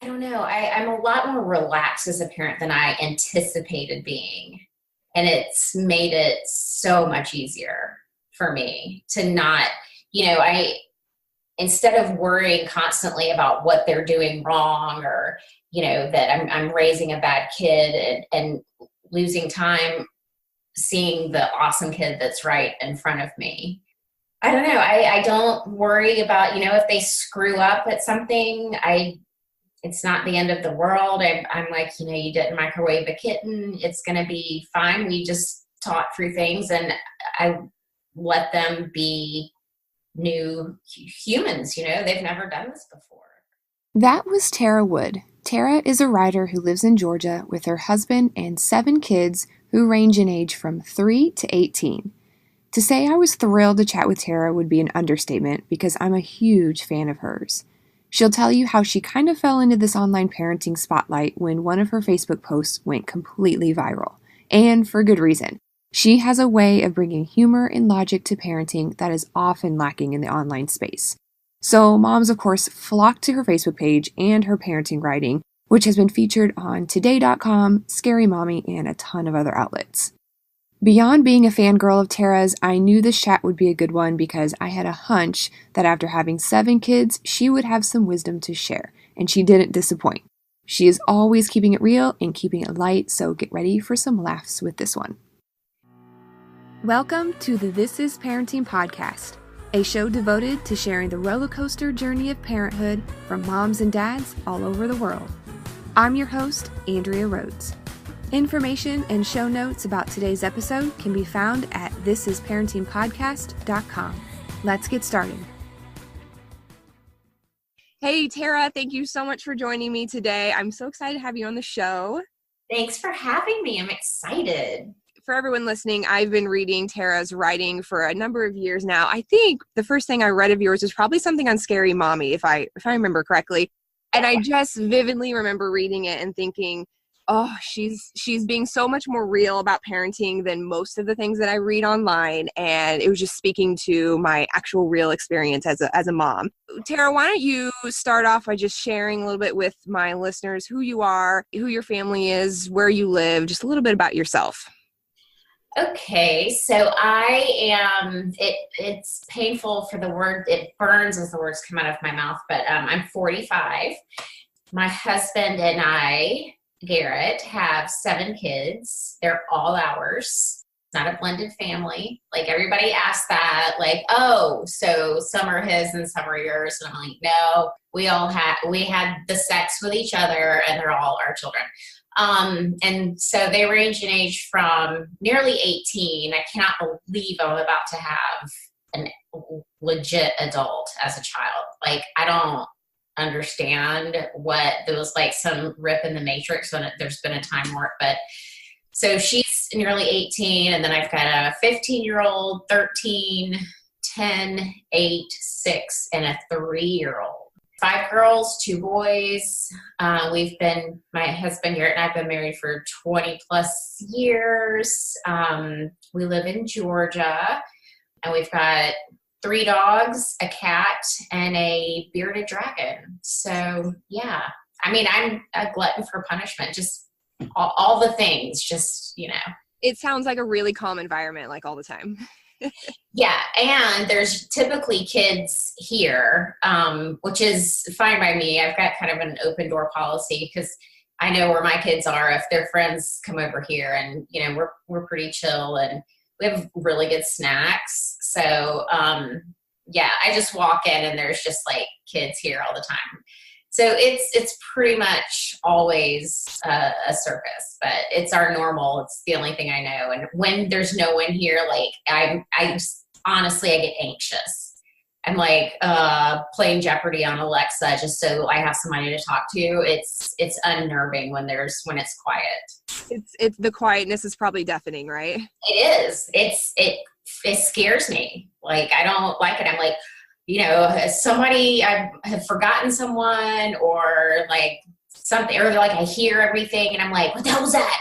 don't know. I'm a lot more relaxed as a parent than I anticipated being. And it's made it so much easier for me to not, instead of worrying constantly about what they're doing wrong or, that I'm raising a bad kid and losing time seeing the awesome kid that's right in front of me. I don't know. I don't worry about, if they screw up at something, it's not the end of the world. I'm like, you didn't microwave a kitten. It's going to be fine. We just talk through things and I let them be new humans. They've never done this before. That was Tara Wood. Tara is a writer who lives in Georgia with her husband and 7 kids who range in age from 3 to 18. To say I was thrilled to chat with Tara would be an understatement because I'm a huge fan of hers. She'll tell you how she kind of fell into this online parenting spotlight when one of her Facebook posts went completely viral. And for good reason. She has a way of bringing humor and logic to parenting that is often lacking in the online space. So moms, of course, flock to her Facebook page and her parenting writing, which has been featured on Today.com, Scary Mommy, and a ton of other outlets. Beyond being a fangirl of Tara's, I knew this chat would be a good one because I had a hunch that after having 7 kids, she would have some wisdom to share, and she didn't disappoint. She is always keeping it real and keeping it light, so get ready for some laughs with this one. Welcome to the This Is Parenting podcast, a show devoted to sharing the roller coaster journey of parenthood from moms and dads all over the world. I'm your host, Andrea Rhodes. Information and show notes about today's episode can be found at thisisparentingpodcast.com. Let's get started. Hey, Tara, thank you so much for joining me today. I'm so excited to have you on the show. Thanks for having me. I'm excited. For everyone listening, I've been reading Tara's writing for a number of years now. I think the first thing I read of yours was probably something on Scary Mommy, if I remember correctly. And I just vividly remember reading it and thinking, oh, she's being so much more real about parenting than most of the things that I read online. And it was just speaking to my actual real experience as a mom. Tara, why don't you start off by just sharing a little bit with my listeners who you are, who your family is, where you live, just a little bit about yourself. Okay, so I am, it's painful for the word, it burns as the words come out of my mouth, but I'm 45. My husband and I, Garrett, have 7 kids. They're all ours. It's not a blended family. Like everybody asks that, like, oh, so some are his and some are yours. And I'm like, no, we had the sex with each other and they're all our children. And so they range in age from nearly 18. I cannot believe I'm about to have an legit adult as a child. Like, I don't understand what there was like some rip in the matrix when there's been a time warp, but so she's nearly 18 and then I've got a 15-year-old, 13, 10, 8, 6, and a 3-year-old. 5 girls, 2 boys. My husband Garrett and I have been married for 20 plus years. We live in Georgia and we've got 3 dogs, a cat, and a bearded dragon. So yeah, I mean, I'm a glutton for punishment, just all the things, just, It sounds like a really calm environment, like all the time. Yeah, and there's typically kids here, which is fine by me. I've got kind of an open door policy because I know where my kids are. If their friends come over here, and we're pretty chill, and we have really good snacks. So yeah, I just walk in and there's just like kids here all the time. So it's pretty much always a circus, but it's our normal. It's the only thing I know. And when there's no one here, like I honestly, I get anxious. I'm like playing Jeopardy on Alexa just so I have somebody to talk to. It's unnerving when it's quiet. It's the quietness is probably deafening, right? It is. It scares me. Like I don't like it. I'm like, somebody, I have forgotten someone or like something, or like I hear everything and I'm like, what the hell was that?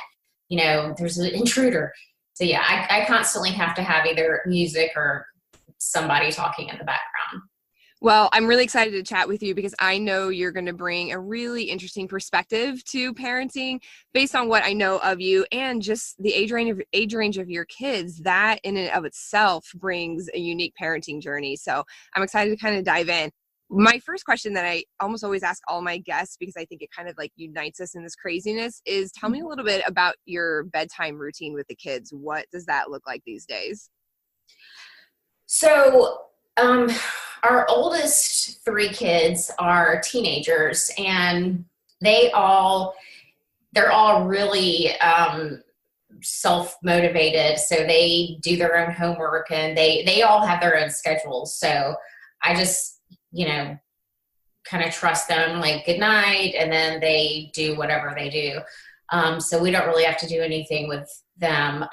There's an intruder. So yeah, I constantly have to have either music or somebody talking in the background. Well, I'm really excited to chat with you because I know you're going to bring a really interesting perspective to parenting based on what I know of you and just the age range of your kids. That in and of itself brings a unique parenting journey. So I'm excited to kind of dive in. My first question that I almost always ask all my guests, because I think it kind of like unites us in this craziness, is tell me a little bit about your bedtime routine with the kids. What does that look like these days? So, our oldest three kids are teenagers, and they're all really self-motivated. So they do their own homework, and they all have their own schedules. So I just, kind of trust them, like good night, and then they do whatever they do. So we don't really have to do anything with them.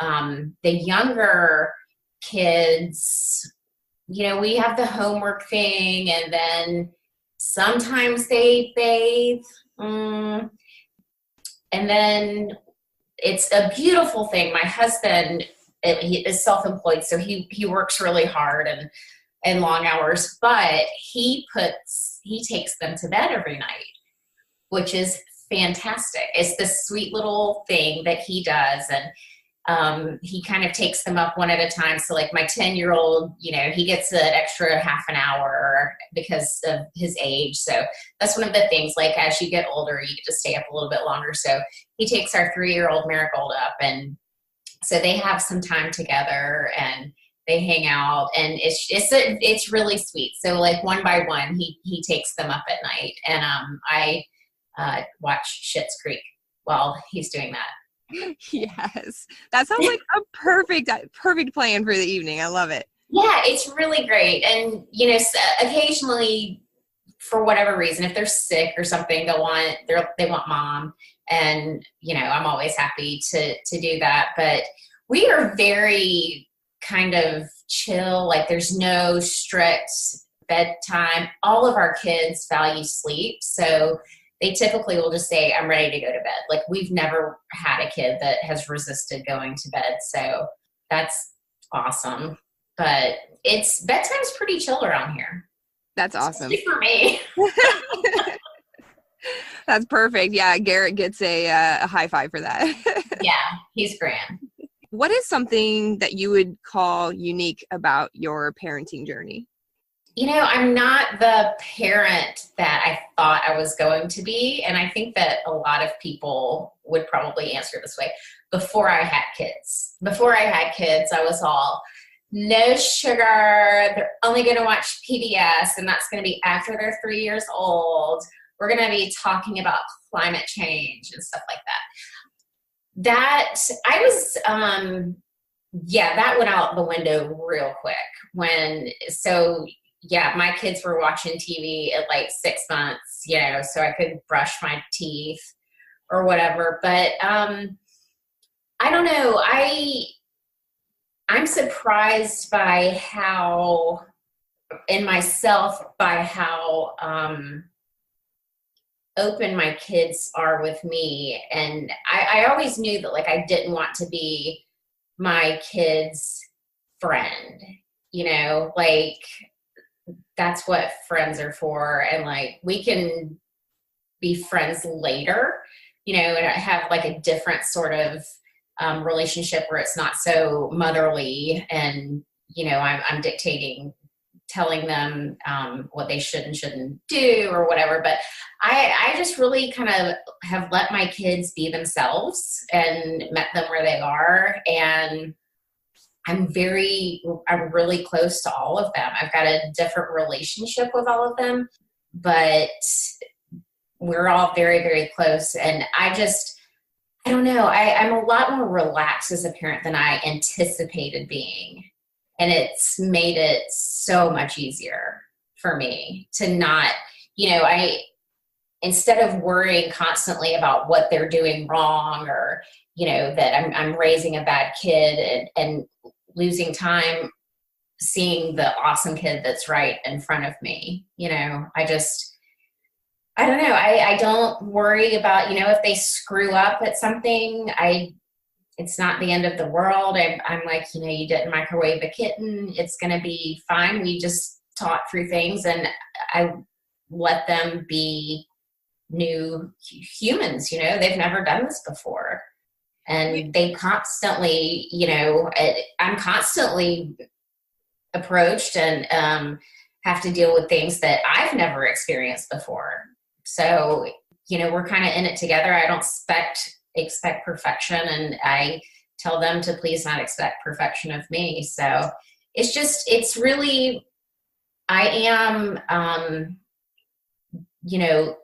The younger kids, we have the homework thing, and then sometimes they bathe. And then it's a beautiful thing. My husband, he is self-employed, so he works really hard and long hours, but he takes them to bed every night, which is fantastic. It's this sweet little thing that he does, and he kind of takes them up one at a time. So like my 10-year-old, he gets an extra half an hour because of his age. So that's one of the things, like as you get older, you get to stay up a little bit longer. So he takes our 3-year-old Marigold up, and so they have some time together and they hang out, and it's really sweet. So like one by one, he takes them up at night, and I watch Schitt's Creek while he's doing that. Yes, that sounds like a perfect plan for the evening. I love it. Yeah, it's really great. And occasionally, for whatever reason, if they're sick or something, they want mom, and I'm always happy to do that. But we are very kind of chill. Like there's no strict bedtime. All of our kids value sleep, so they typically will just say, I'm ready to go to bed. Like we've never had a kid that has resisted going to bed. So that's awesome. But bedtime's pretty chill around here. That's awesome. Especially for me. That's perfect. Yeah, Garrett gets a high five for that. Yeah, he's grand. What is something that you would call unique about your parenting journey? I'm not the parent that I thought I was going to be. And I think that a lot of people would probably answer this way. Before I had kids, I was all, no sugar, they're only going to watch PBS, and that's going to be after they're 3 years old. We're going to be talking about climate change and stuff like that. That that went out the window real quick my kids were watching TV at like 6 months, so I could brush my teeth or whatever. But I don't know. I'm surprised by how open my kids are with me. And I always knew that like I didn't want to be my kids' friend, like that's what friends are for. And like we can be friends later, and have like a different sort of relationship where it's not so motherly and I'm dictating, telling them what they should and shouldn't do or whatever. But I just really kind of have let my kids be themselves and met them where they are. And I'm really close to all of them. I've got a different relationship with all of them, but we're all very, very close. And I don't know. I'm a lot more relaxed as a parent than I anticipated being. And it's made it so much easier for me to not, instead of worrying constantly about what they're doing wrong or, that I'm raising a bad kid and losing time seeing the awesome kid that's right in front of me. I don't know. I don't worry about, if they screw up at something, it's not the end of the world. I'm like, you didn't microwave a kitten. It's going to be fine. We just talk through things, and I let them be new humans. They've never done this before. And they constantly, I'm constantly approached and have to deal with things that I've never experienced before. So, we're kind of in it together. I don't expect perfection, and I tell them to please not expect perfection of me. So it's really, I am,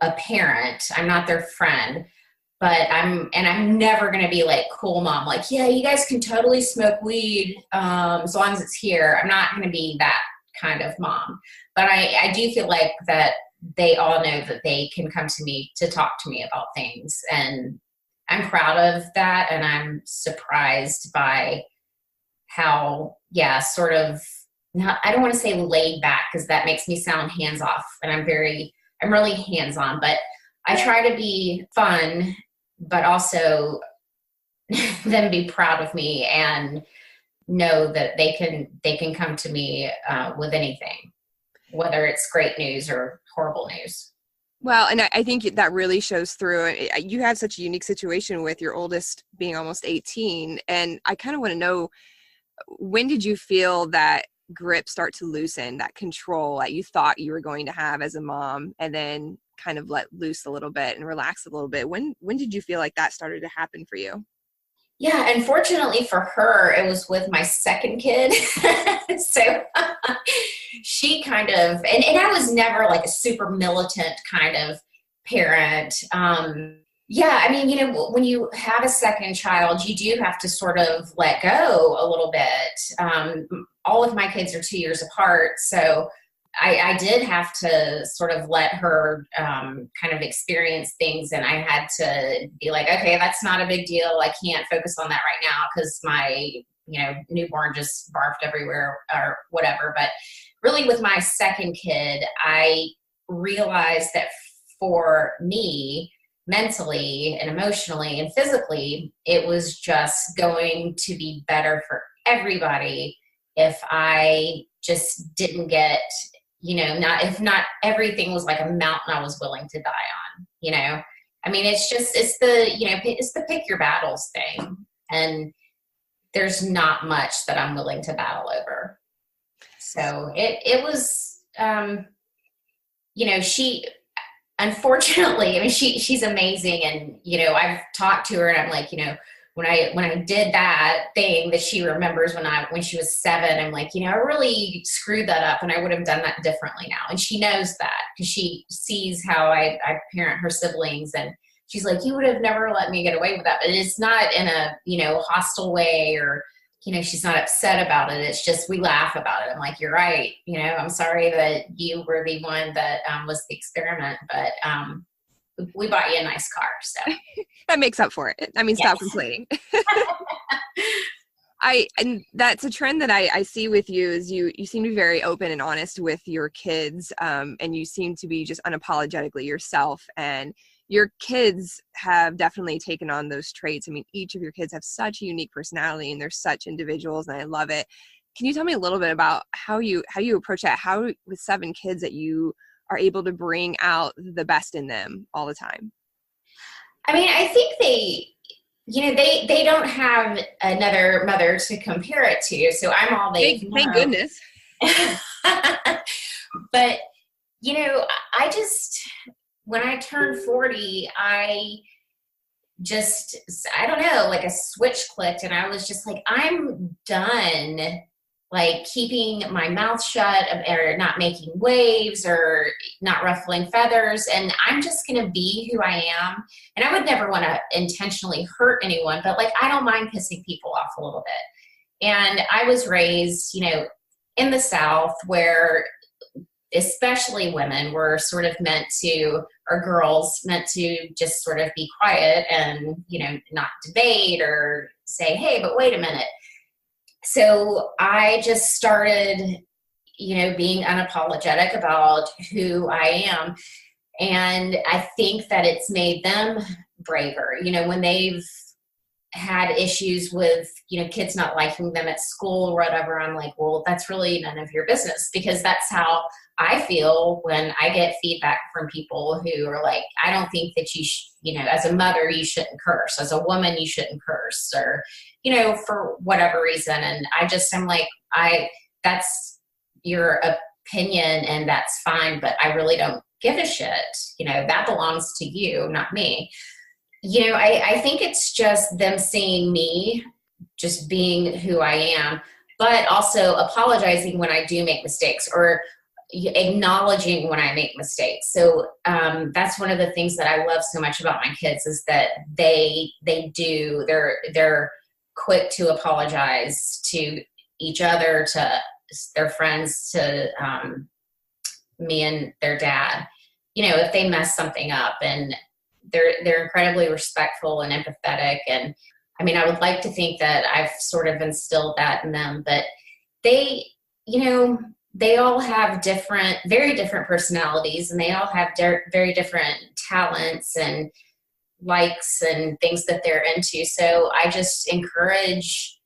a parent. I'm not their friend, but I'm never going to be like cool mom. Like, yeah, you guys can totally smoke weed as long as it's here. I'm not going to be that kind of mom. But I do feel like that they all know that they can come to me to talk to me about things. And I'm proud of that. And I'm surprised by how, sort of, not, I don't want to say laid back, because that makes me sound hands off. And I'm really hands on, but I try to be fun, but also them be proud of me and know that they can come to me with anything, whether it's great news or horrible news. Well, and I think that really shows through. You have such a unique situation with your oldest being almost 18. And I kind of want to know, when did you feel that grip start to loosen, that control that you thought you were going to have as a mom, and then kind of let loose a little bit and relax a little bit? When did you feel like that started to happen for you? Yeah, unfortunately for her, it was with my second kid. So she kind of, and I was never like a super militant kind of parent. Yeah, I mean, when you have a second child, you do have to sort of let go a little bit. All of my kids are 2 years apart, so I did have to sort of let her kind of experience things, and I had to be like, okay, that's not a big deal. I can't focus on that right now because my, newborn just barfed everywhere or whatever. But really with my second kid, I realized that for me, mentally and emotionally and physically, it was just going to be better for everybody if I just didn't get, if not everything was like a mountain I was willing to die on. I mean, it's the pick your battles thing. And there's not much that I'm willing to battle over. So it was, she, unfortunately, I mean, she's amazing. And, I've talked to her and I'm like, when I did that thing that she remembers when she was 7, I'm like, I really screwed that up and I would have done that differently now. And she knows that because she sees how I parent her siblings, and she's like, you would have never let me get away with that. But it's not in a, hostile way, or, she's not upset about it. It's just, we laugh about it. I'm like, you're right. I'm sorry that you were the one that was the experiment, but we bought you a nice car. So that makes up for it. I mean, yes. Stop complaining. And that's a trend that I see with you, is you seem to be very open and honest with your kids. And you seem to be just unapologetically yourself, and your kids have definitely taken on those traits. I mean, each of your kids have such a unique personality and they're such individuals, and I love it. Can you tell me a little bit about how you approach that? How, with 7 kids, that you are able to bring out the best in them all the time? I mean, I think they don't have another mother to compare it to, so I'm all they know. Thank goodness. But, I just, when I turned 40, I don't know, like a switch clicked, and I was just like, I'm done like keeping my mouth shut or not making waves or not ruffling feathers. And I'm just going to be who I am. And I would never want to intentionally hurt anyone, but like, I don't mind pissing people off a little bit. And I was raised, in the South, where especially women were sort of or girls meant to just sort of be quiet and, not debate or say, hey, but wait a minute. So I just started, being unapologetic about who I am. And I think that it's made them braver, when they've had issues with, kids not liking them at school or whatever, I'm like, well, that's really none of your business, because that's how I feel when I get feedback from people who are like, I don't think that as a mother, you shouldn't curse. As a woman, you shouldn't curse, or, for whatever reason. And I'm like, that's your opinion and that's fine, but I really don't give a shit. That belongs to you, not me. I think it's just them seeing me just being who I am, but also apologizing when I do make mistakes, or acknowledging when I make mistakes. So that's one of the things that I love so much about my kids, is that they're quick to apologize to each other, to their friends, to me and their dad, if they mess something up. And they're incredibly respectful and empathetic. And I mean, I would like to think that I've sort of instilled that in them, but they all have very different personalities, and they all have very different talents and likes and things that they're into. So I just encourage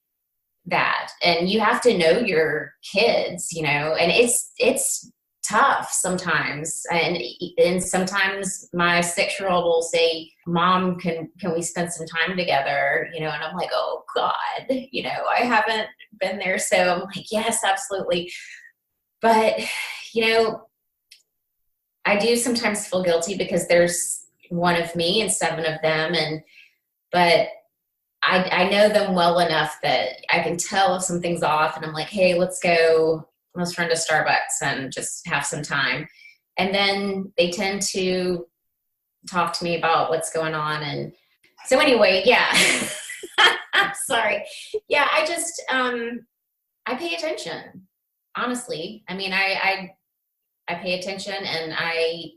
that. And you have to know your kids, and it's tough sometimes. And sometimes my 6-year-old will say, Mom, can we spend some time together? And I'm like, oh God, I haven't been there. So I'm like, yes, absolutely. But, I do sometimes feel guilty because there's one of me and 7 of them. But I know them well enough that I can tell if something's off, and I'm like, hey, let's run to Starbucks and just have some time. And then they tend to talk to me about what's going on. And so anyway, yeah, I'm sorry. Yeah, I just, I pay attention, honestly. I mean, I pay attention, and I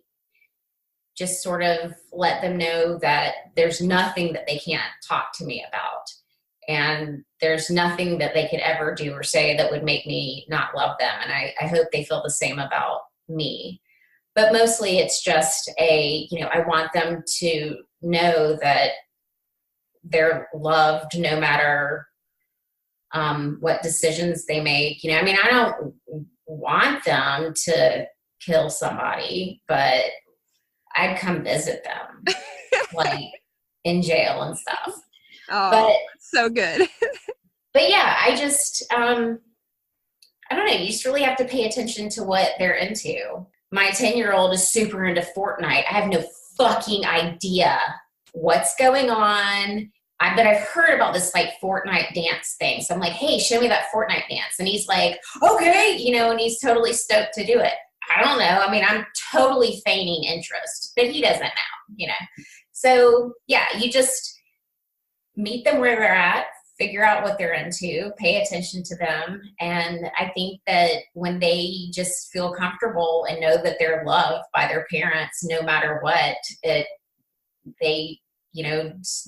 just sort of let them know that there's nothing that they can't talk to me about. And there's nothing that they could ever do or say that would make me not love them. And I hope they feel the same about me. But mostly it's just I want them to know that they're loved no matter what decisions they make. I mean, I don't want them to kill somebody, but I'd come visit them, like in jail and stuff. Oh, but so good. But yeah, I just, I don't know. You just really have to pay attention to what they're into. My 10-year-old is super into Fortnite. I have no fucking idea what's going on. But I've heard about this like Fortnite dance thing. So I'm like, hey, show me that Fortnite dance. And he's like, okay, and he's totally stoked to do it. I don't know. I mean, I'm totally feigning interest, but he doesn't now, So yeah, you just meet them where they're at, figure out what they're into, pay attention to them. And I think that when they just feel comfortable and know that they're loved by their parents, no matter what, they,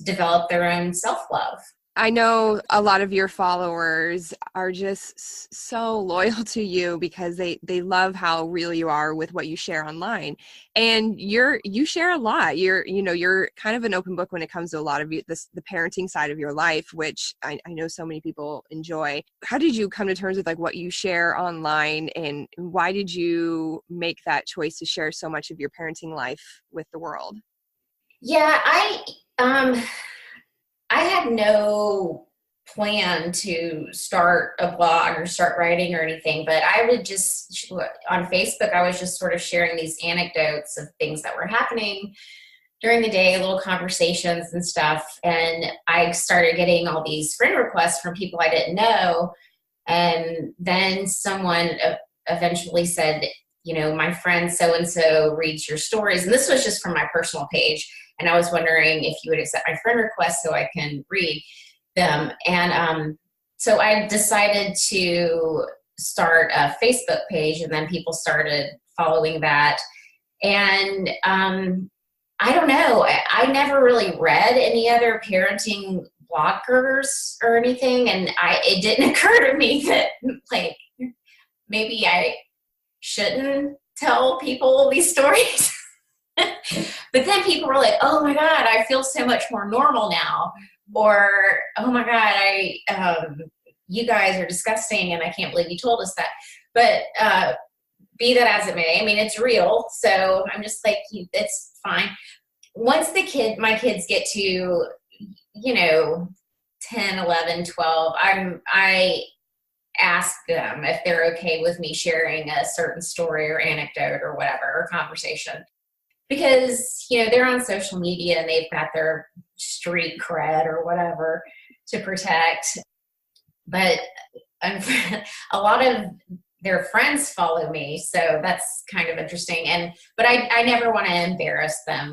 develop their own self-love. I know a lot of your followers are just so loyal to you because they love how real you are with what you share online. And you share a lot. You're kind of an open book when it comes to a lot of the parenting side of your life, which I know so many people enjoy. How did you come to terms with like what you share online, and why did you make that choice to share so much of your parenting life with the world? Yeah, I had no plan to start a blog or start writing or anything, but I would just, on Facebook, I was just sort of sharing these anecdotes of things that were happening during the day, little conversations and stuff. And I started getting all these friend requests from people I didn't know. And then someone eventually said, my friend so-and-so reads your stories. And this was just from my personal page. And I was wondering if you would accept my friend request so I can read them. And so I decided to start a Facebook page, and then people started following that. And I don't know, I never really read any other parenting bloggers or anything. And it didn't occur to me that like maybe I shouldn't tell people these stories. But then people were like, oh my God, I feel so much more normal now. Or, oh my God, you guys are disgusting and I can't believe you told us that. But be that as it may, I mean, it's real. So I'm just like, it's fine. Once my kids get to, 10, 11, 12, I ask them if they're okay with me sharing a certain story or anecdote or whatever, or conversation. Because, they're on social media and they've got their street cred or whatever to protect. But a lot of their friends follow me, so that's kind of interesting. But I never want to embarrass them,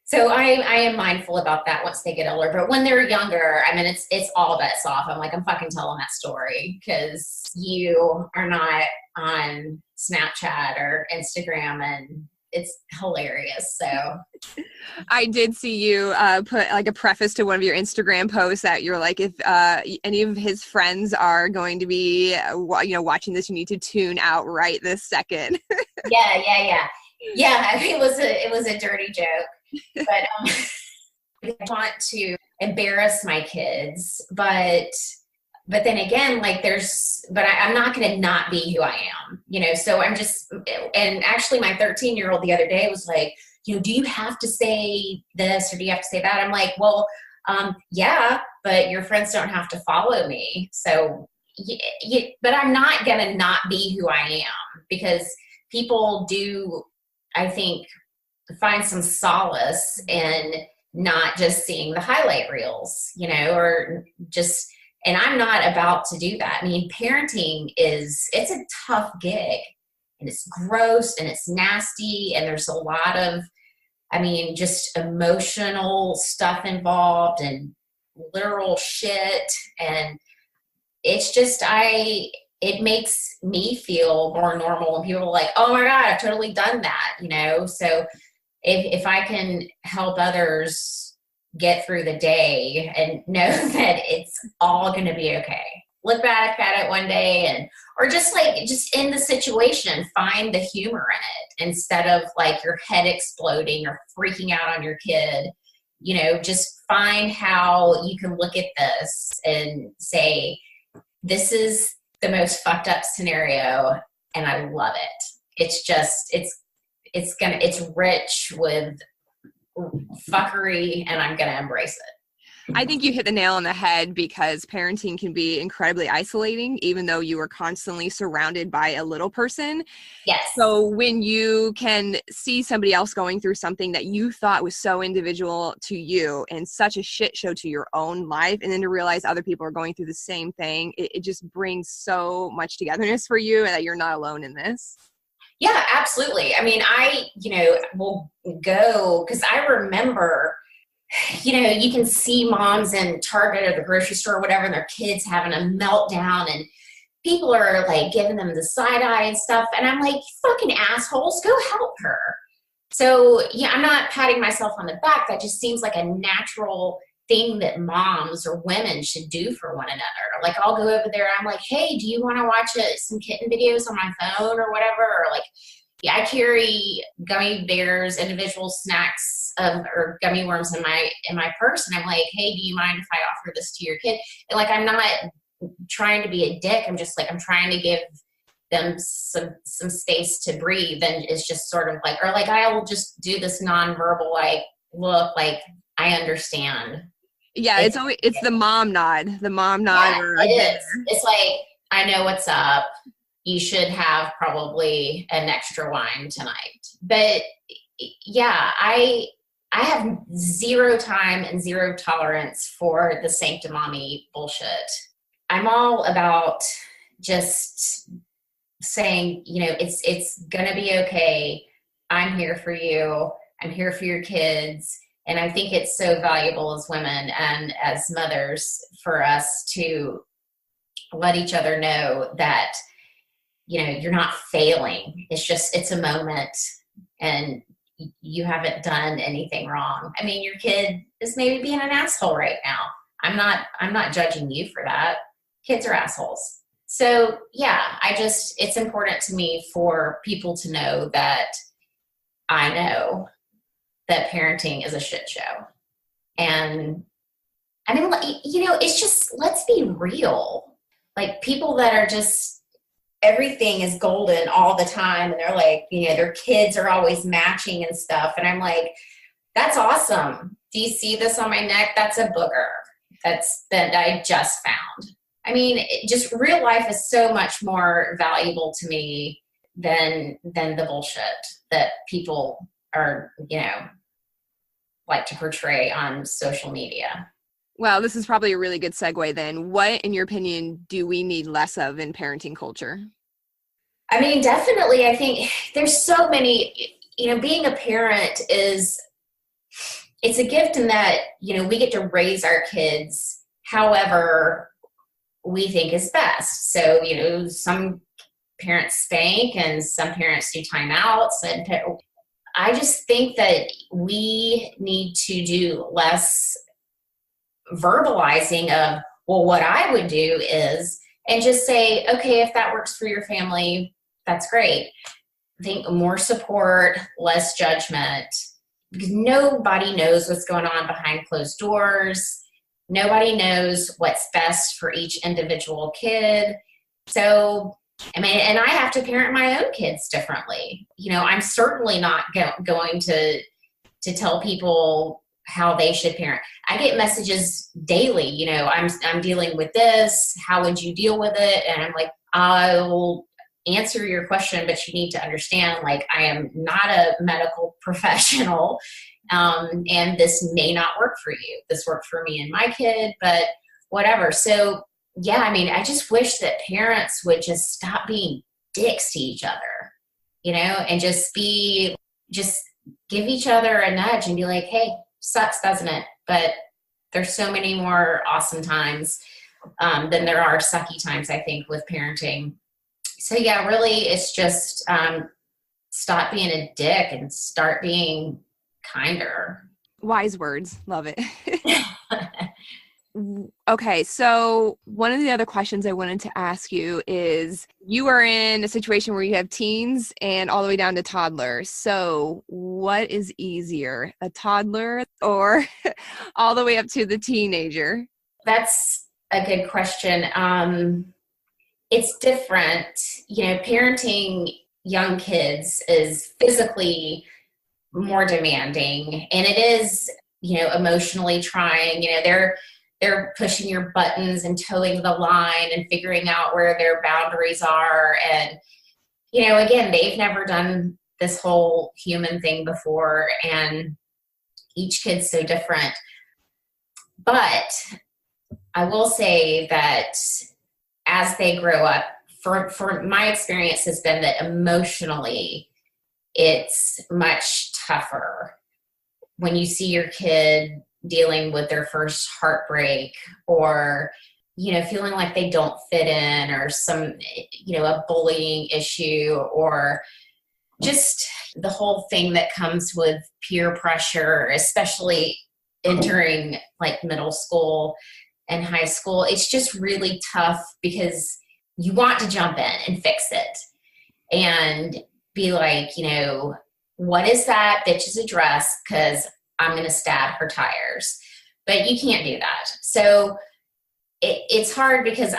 So I am mindful about that once they get older. But when they're younger, I mean, it's all bets off. I'm like, I'm fucking telling that story because you are not on Snapchat or Instagram, and it's hilarious. So I did see you put like a preface to one of your Instagram posts that you're like, if any of his friends are going to be, watching this, you need to tune out right this second. Yeah. It was a dirty joke, but I want to embarrass my kids, but then again, like I'm not going to not be who I am, so I'm just, and actually my 13-year-old the other day was like, do you have to say this or do you have to say that? I'm like, well, yeah, but your friends don't have to follow me. So, but I'm not going to not be who I am, because people do, I think, find some solace in not just seeing the highlight reels, or just, and I'm not about to do that. I mean, parenting it's a tough gig, and it's gross and it's nasty. And there's a lot of, just emotional stuff involved and literal shit. And it's just, it makes me feel more normal when people are like, oh my God, I've totally done that, So if I can help others get through the day and know that it's all going to be okay. Look back at it one day or just in the situation, find the humor in it instead of like your head exploding or freaking out on your kid. Just find how you can look at this and say, this is the most fucked up scenario and I love it. It's just, it's rich with fuckery, and I'm going to embrace it. I think you hit the nail on the head, because parenting can be incredibly isolating, even though you are constantly surrounded by a little person. Yes. So when you can see somebody else going through something that you thought was so individual to you and such a shit show to your own life, and then to realize other people are going through the same thing, it just brings so much togetherness for you, and that you're not alone in this. Yeah, absolutely. I mean, I will go, because I remember, you can see moms in Target or the grocery store or whatever, and their kids having a meltdown, and people are like giving them the side eye and stuff. And I'm like, fucking assholes, go help her. So yeah, I'm not patting myself on the back. That just seems like a natural thing that moms or women should do for one another. Like, I'll go over there, I'm like, hey, do you want to watch some kitten videos on my phone or whatever? Or like, yeah, I carry gummy bears, individual snacks, or gummy worms in my purse, and I'm like, hey, do you mind if I offer this to your kid? And like, I'm not trying to be a dick. I'm just like, I'm trying to give them some space to breathe. And it's just sort of like, or like, I'll just do this nonverbal, like, look, like, I understand. Yeah, it's the mom nod. The mom nod. Yeah, it is. It's like, I know what's up. You should have probably an extra wine tonight. But yeah, I have zero time and zero tolerance for the sanctimony bullshit. I'm all about just saying, it's gonna be okay. I'm here for you. I'm here for your kids. And I think it's so valuable as women and as mothers for us to let each other know that, you're not failing. It's a moment, and you haven't done anything wrong. I mean, your kid is maybe being an asshole right now. I'm not judging you for that. Kids are assholes. So yeah, it's important to me for people to know that I know that parenting is a shit show. And I mean, it's just, let's be real. Like, people that are just, everything is golden all the time. And they're like, their kids are always matching and stuff. And I'm like, that's awesome. Do you see this on my neck? That's a booger that I just found. I mean, just real life is so much more valuable to me than the bullshit that people are, like to portray on social media. Well, this is probably a really good segue then. What, in your opinion, do we need less of in parenting culture? I mean, definitely, I think there's so many, being a parent it's a gift in that, we get to raise our kids however we think is best. So, some parents spank and some parents do timeouts. And I just think that we need to do less verbalizing of, well, what I would do is, and just say, okay, if that works for your family, that's great. I think more support, less judgment, because nobody knows what's going on behind closed doors. Nobody knows what's best for each individual kid. So, I mean, and I have to parent my own kids differently. I'm certainly not going to tell people how they should parent. I get messages daily, I'm dealing with this. How would you deal with it? And I'm like, I will answer your question, but you need to understand, like, I am not a medical professional, and this may not work for you. This worked for me and my kid, but whatever. So, yeah, I mean, I just wish that parents would just stop being dicks to each other, and just give each other a nudge and be like, hey, sucks, doesn't it? But there's so many more awesome times than there are sucky times, I think, with parenting. So, yeah, really, it's just stop being a dick and start being kinder. Wise words. Love it. Okay, so one of the other questions I wanted to ask you is, you are in a situation where you have teens and all the way down to toddlers. So what is easier, a toddler or all the way up to the teenager? That's a good question. It's different. Parenting young kids is physically more demanding, and it is, emotionally trying. They're pushing your buttons and towing the line and figuring out where their boundaries are. And, again, they've never done this whole human thing before, and each kid's so different. But I will say that as they grow up, for my experience has been that emotionally it's much tougher when you see your kid dealing with their first heartbreak, or feeling like they don't fit in, or some a bullying issue, or just the whole thing that comes with peer pressure, especially entering like middle school and high school. It's just really tough because you want to jump in and fix it and be like, what is that bitch's address? Because I'm going to stab her tires. But you can't do that. So it's hard because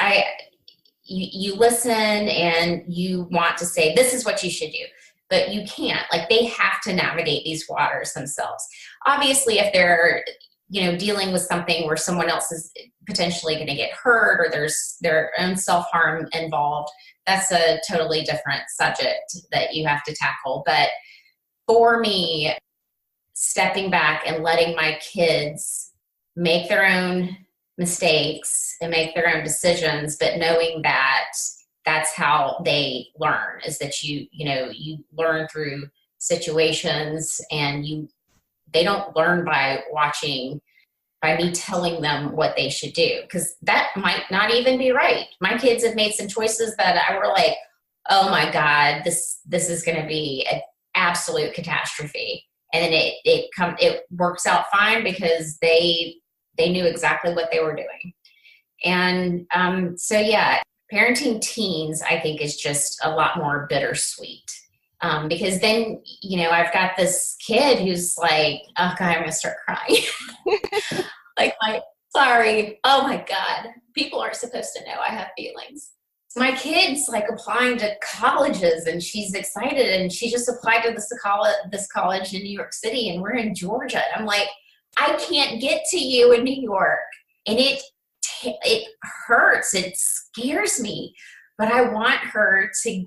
you listen and you want to say, this is what you should do. But you can't. Like, they have to navigate these waters themselves. Obviously, if they're, dealing with something where someone else is potentially going to get hurt, or there's their own self-harm involved, that's a totally different subject that you have to tackle. But for me, stepping back and letting my kids make their own mistakes and make their own decisions, but knowing that that's how they learn, is that you learn through situations, and they don't learn by me telling them what they should do, because that might not even be right. My kids have made some choices that I were like, oh my God, this is going to be an absolute catastrophe. And then it works out fine because they knew exactly what they were doing. And so, yeah, parenting teens, I think, is just a lot more bittersweet. Because then, I've got this kid who's like, oh God, I'm going to start crying. Like, sorry. Oh my God. People aren't supposed to know I have feelings. My kid's like applying to colleges and she's excited and she just applied to this college in New York City and we're in Georgia. And I'm like, I can't get to you in New York. And it hurts. It scares me, but I want her to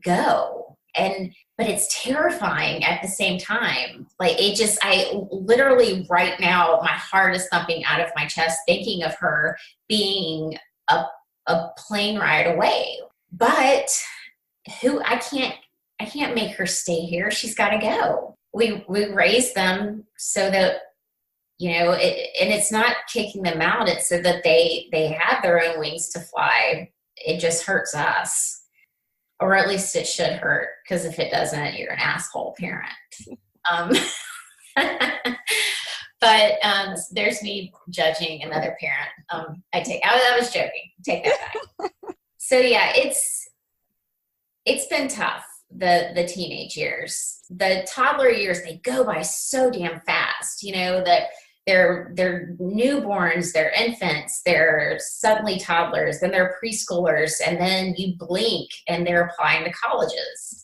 go. But it's terrifying at the same time. Like I literally right now, my heart is thumping out of my chest thinking of her being a plane ride away. But I can't make her stay here. She's got to go. We raise them so that, and it's not kicking them out. It's so that they have their own wings to fly. It just hurts us. Or at least it should hurt, because if it doesn't, you're an asshole parent. But there's me judging another parent. I was joking. Take that back. So yeah, it's been tough. The teenage years, the toddler years, they go by so damn fast. That they're newborns, they're infants, they're suddenly toddlers, then they're preschoolers, and then you blink and they're applying to colleges.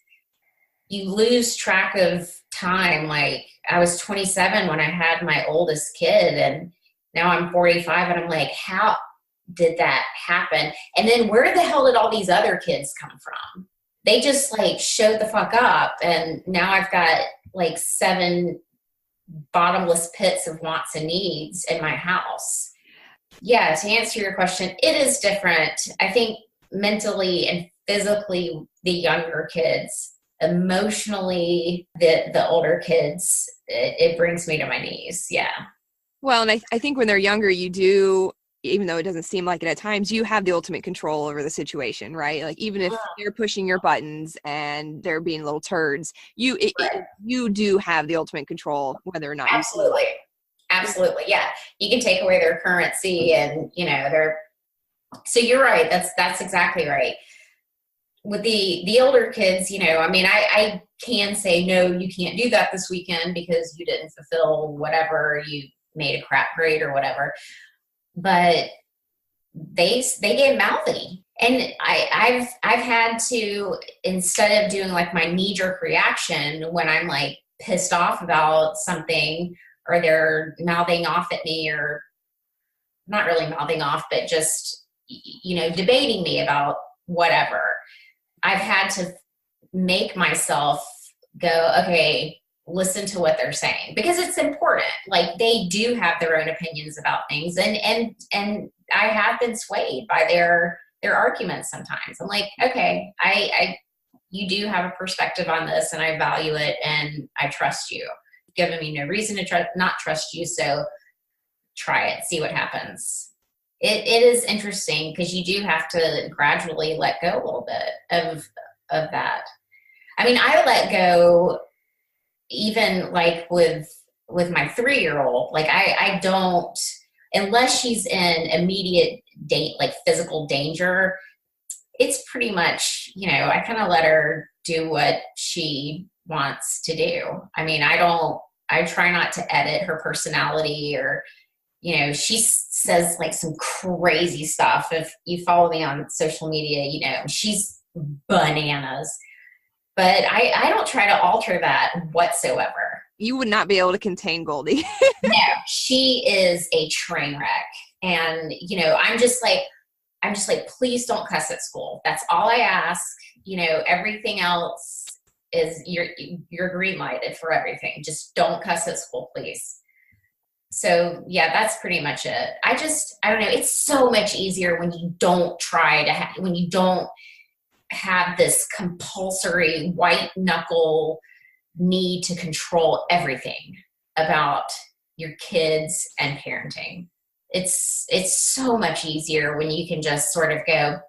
You lose track of time. Like, I was 27 when I had my oldest kid, and now I'm 45, and I'm like, how did that happen? And then where the hell did all these other kids come from? They just like showed the fuck up, and now I've got like 7 bottomless pits of wants and needs in my house. Yeah, to answer your question, it is different. I think mentally and physically, the younger kids, emotionally, the older kids, it brings me to my knees. Yeah. Well, and I think when they're younger, you do, even though it doesn't seem like it at times, you have the ultimate control over the situation, right? Like, even if they're pushing your buttons and they're being little turds, you do have the ultimate control whether or not. Absolutely. Yeah. You can take away their currency and, so you're right. That's exactly right. With the older kids, I can say, no, you can't do that this weekend because you didn't fulfill whatever, you made a crap grade or whatever. But they get mouthy, and I've had to, instead of doing like my knee-jerk reaction when I'm like pissed off about something, or they're mouthing off at me, or not really mouthing off, but just debating me about whatever, I've had to make myself go, okay, listen to what they're saying, because it's important. Like, they do have their own opinions about things, and I have been swayed by their arguments sometimes. I'm like, okay, you do have a perspective on this, and I value it, and I trust you. You've given me no reason to not trust you, so try it, see what happens. It is interesting, because you do have to gradually let go a little bit of that. I mean, I let go even like with my 3-year-old. Like, I don't, unless she's in immediate like physical danger, it's pretty much, I kind of let her do what she wants to do. I mean, I try not to edit her personality, or, she says like some crazy stuff. If you follow me on social media, she's bananas. But I don't try to alter that whatsoever. You would not be able to contain Goldie. No, she is a train wreck. And, I'm just like, please don't cuss at school. That's all I ask. Everything else is you're green lighted for everything. Just don't cuss at school, please. So yeah, that's pretty much it. I don't know. It's so much easier when you don't when you don't have this compulsory white knuckle need to control everything about your kids and parenting. It's so much easier when you can just sort of go,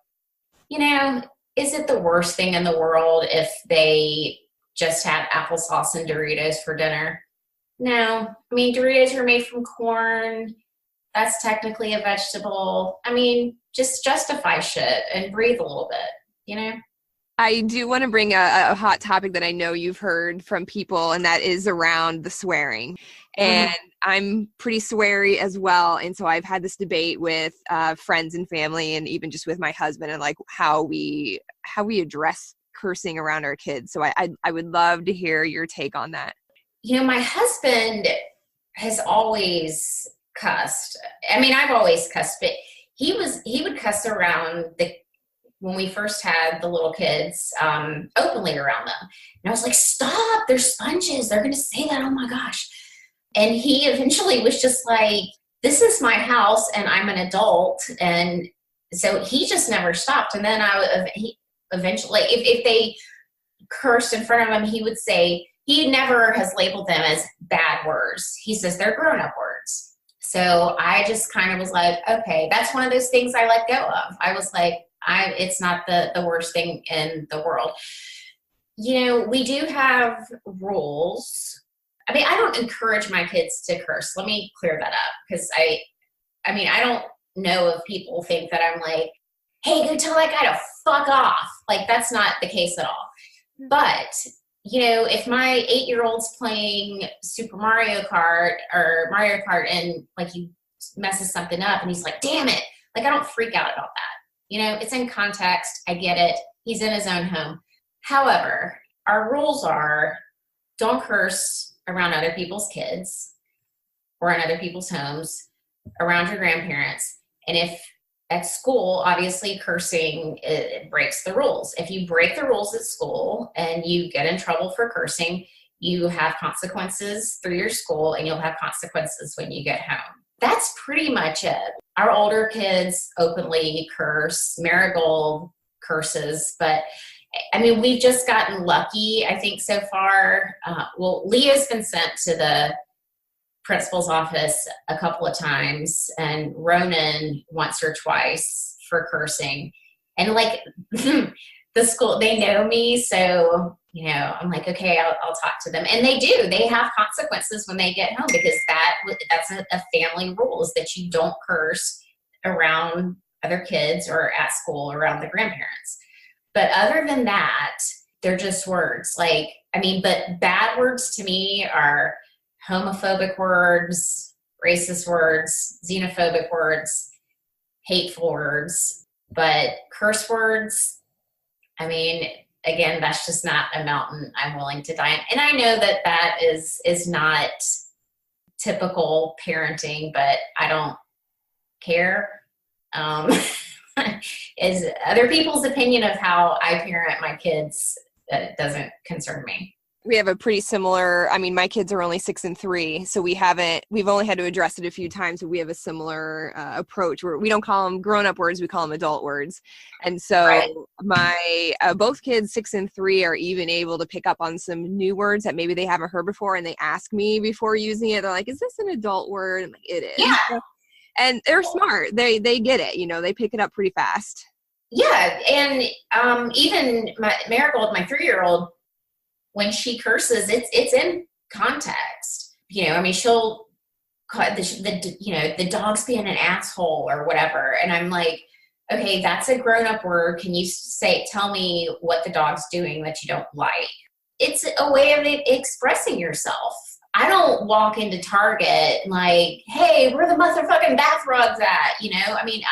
is it the worst thing in the world if they just have applesauce and Doritos for dinner? No. I mean, Doritos are made from corn. That's technically a vegetable. I mean, just justify shit and breathe a little bit, I do want to bring a hot topic that I know you've heard from people, and that is around the swearing. And I'm pretty sweary as well. And so I've had this debate with friends and family, and even just with my husband, and like how we address cursing around our kids. So I would love to hear your take on that. You know, my husband has always cussed. I mean, I've always cussed, but he would cuss around when we first had the little kids, openly around them. And I was like, stop, they're sponges. They're going to say that. Oh my gosh. And he eventually was just like, this is my house and I'm an adult. And so he just never stopped. And then he eventually, if they cursed in front of him, he would say, he never has labeled them as bad words. He says they're grown-up words. So I just kind of was like, okay, that's one of those things I let go of. I was like, it's not the worst thing in the world. You know, we do have rules. I mean, I don't encourage my kids to curse. Let me clear that up, because I mean, I don't know if people think that I'm like, hey, go tell that guy to fuck off. Like, that's not the case at all. But, you know, if my 8-year-old's playing Super Mario Kart or Mario Kart and like he messes something up and he's like, damn it, like I don't freak out about that. You know, it's in context. I get it. He's in his own home. However, our rules are don't curse around other people's kids or in other people's homes, around your grandparents. And if at school, obviously cursing, it breaks the rules. If you break the rules at school and you get in trouble for cursing, you have consequences through your school and you'll have consequences when you get home. That's pretty much it. Our older kids openly curse. Marigold curses, but I mean, we've just gotten lucky, I think, so far. Well, Leah's been sent to the principal's office a couple of times, and Ronan once or twice for cursing. And like the school, they know me, so you know, I'm like, okay, I'll talk to them, and they do. They have consequences when they get home, because that's a family rule, is that you don't curse around other kids or at school around the grandparents. But other than that, they're just words. Like, I mean, but bad words to me are homophobic words, racist words, xenophobic words, hateful words. But curse words, I mean, again, that's just not a mountain I'm willing to die on. And I know that that is not typical parenting, but I don't care. Is other people's opinion of how I parent my kids, that doesn't concern me. We have a pretty similar, I mean, my kids are only 6 and 3, so we've only had to address it a few times, but we have a similar approach where we don't call them grown-up words, we call them adult words. And so right. My both kids, 6 and 3, are even able to pick up on some new words that maybe they haven't heard before, and they ask me before using it. They're like, is this an adult word? I'm like, it is. Yeah. And they're smart. They get it. You know, they pick it up pretty fast. Yeah, and even Marigold, my 3-year-old, when she curses, it's in context. You know, I mean, she'll call the dog's being an asshole or whatever, and I'm like, okay, that's a grown-up word. Can you tell me what the dog's doing that you don't like? It's a way of expressing yourself. I don't walk into Target like, hey, where the motherfucking bathrobes at? You know, I mean,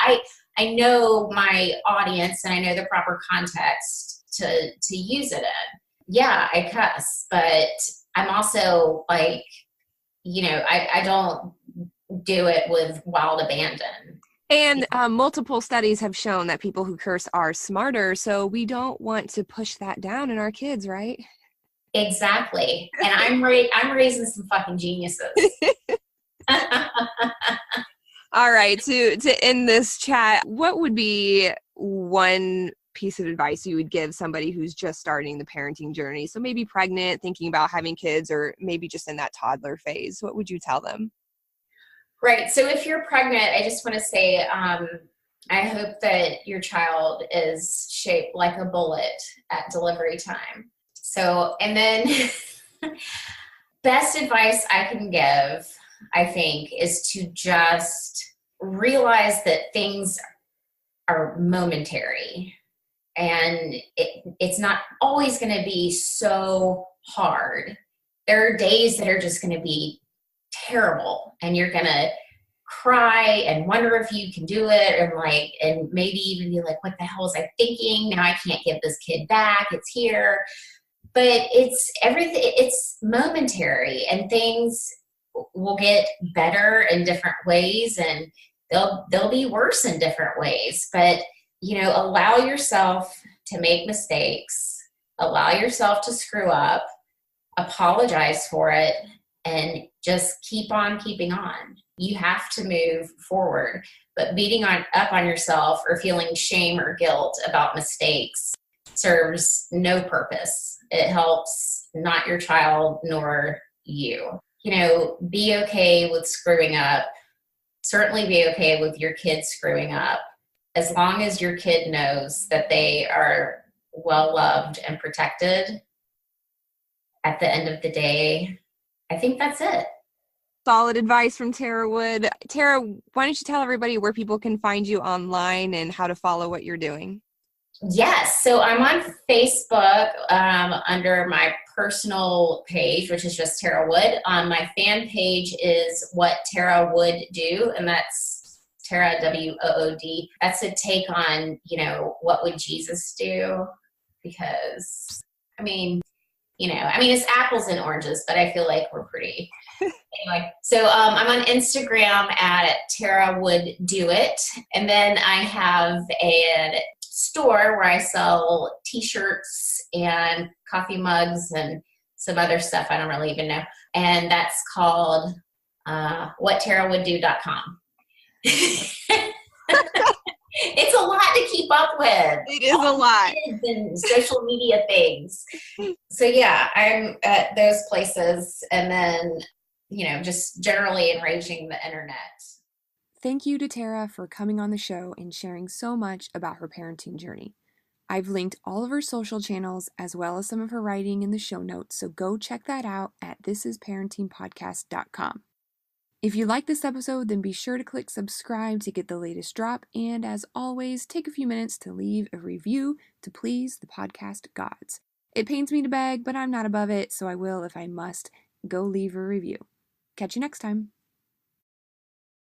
I know my audience and I know the proper context to use it in. Yeah, I cuss, but I'm also like, you know, I don't do it with wild abandon. And multiple studies have shown that people who curse are smarter, so we don't want to push that down in our kids, right? Exactly. And I'm raising some fucking geniuses. All right, to end this chat, what would be one piece of advice you would give somebody who's just starting the parenting journey? So maybe pregnant, thinking about having kids, or maybe just in that toddler phase. What would you tell them? Right. So if you're pregnant, I just want to say, I hope that your child is shaped like a bullet at delivery time. So, and then best advice I can give, I think, is to just realize that things are momentary. And it's not always going to be so hard. There are days that are just going to be terrible, and you're going to cry and wonder if you can do it, and maybe even be like, what the hell was I thinking? Now I can't get this kid back. It's here. But it's momentary, and things will get better in different ways, and they'll be worse in different ways. But allow yourself to make mistakes, allow yourself to screw up, apologize for it, and just keep on keeping on. You have to move forward. But beating up on yourself or feeling shame or guilt about mistakes serves no purpose. It helps not your child nor you. Be okay with screwing up. Certainly be okay with your kid screwing up, as long as your kid knows that they are well loved and protected. At the end of the day, I think that's it. Solid advice from Tara Wood. Tara, why don't you tell everybody where people can find you online and how to follow what you're doing? Yes. So I'm on Facebook under my personal page, which is just Tara Wood. My fan page is What Tara Would Do, and that's Tara, WOOD. That's a take on, what would Jesus do? Because, it's apples and oranges, but I feel like we're pretty... Anyway, so I'm on Instagram at Tara Would Do It. And then I have a store where I sell t-shirts and coffee mugs and some other stuff I don't really even know. And that's called whattarawoulddo.com. It's a lot to keep up with. It is a lot. And social media things. So yeah, I'm at those places, and then, just generally enraging the internet. Thank you to Tara for coming on the show and sharing so much about her parenting journey. I've linked all of her social channels as well as some of her writing in the show notes, so go check that out at thisisparentingpodcast.com. If you like this episode, then be sure to click subscribe to get the latest drop, and as always, take a few minutes to leave a review to please the podcast gods. It pains me to beg, but I'm not above it, so I will, if I must, go leave a review. Catch you next time.